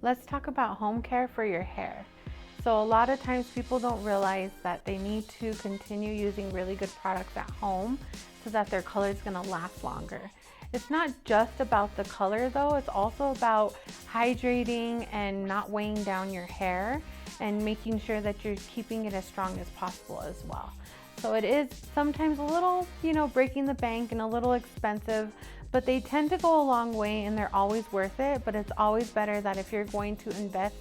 Let's talk about home care for your hair. So a lot of times people don't realize that they need to continue using really good products at home so that their color is going to last longer. It's not just about the color though, it's also about hydrating and not weighing down your hair and making sure that you're keeping it as strong as possible as well. So it is sometimes a little, breaking the bank and a little expensive, but they tend to go a long way and they're always worth it. But it's always better that if you're going to invest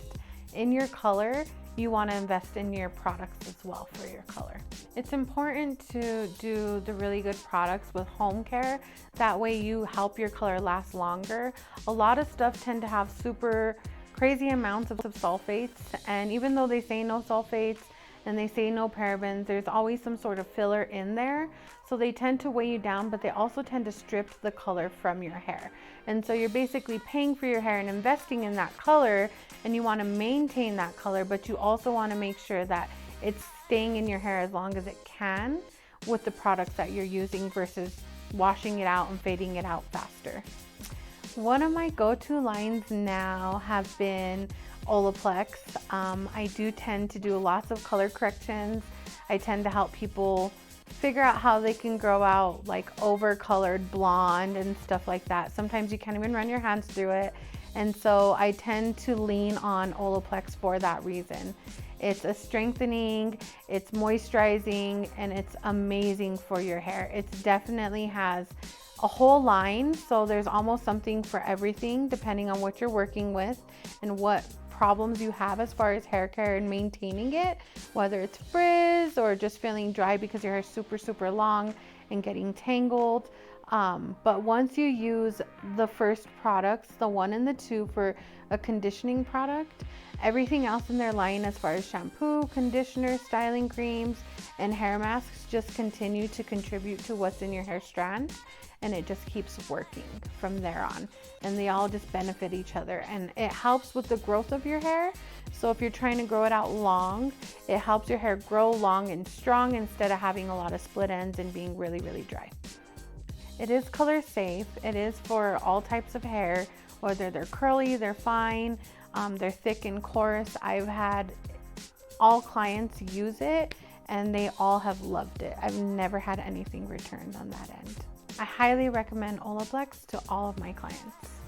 in your color, you want to invest in your products as well for your color. It's important to do the really good products with home care. That way you help your color last longer. A lot of stuff tend to have super crazy amounts of sulfates, and even though they say no sulfates and they say no parabens, there's always some sort of filler in there. So they tend to weigh you down, but they also tend to strip the color from your hair. And so you're basically paying for your hair and investing in that color, and you want to maintain that color, but you also want to make sure that it's staying in your hair as long as it can with the products that you're using versus washing it out and fading it out faster. One of my go-to lines now have been Olaplex. I do tend to do lots of color corrections. I tend to help people figure out how they can grow out like over-colored blonde and stuff like that. Sometimes you can't even run your hands through it. And so I tend to lean on Olaplex for that reason. It's a strengthening, it's moisturizing, and it's amazing for your hair. It definitely has a whole line, so there's almost something for everything depending on what you're working with and what problems you have as far as hair care and maintaining it, whether it's frizz or just feeling dry because your hair is super long and getting tangled. But once you use the first products, the 1 and the 2 for a conditioning product, everything else in their line as far as shampoo, conditioner, styling creams, and hair masks just continue to contribute to what's in your hair strand, and it just keeps working from there on. And they all just benefit each other, and it helps with the growth of your hair. So if you're trying to grow it out long, it helps your hair grow long and strong instead of having a lot of split ends and being really dry. It is color safe. It is for all types of hair, whether they're curly, they're fine, they're thick and coarse. I've had all clients use it and they all have loved it. I've never had anything returned on that end. I highly recommend Olaplex to all of my clients.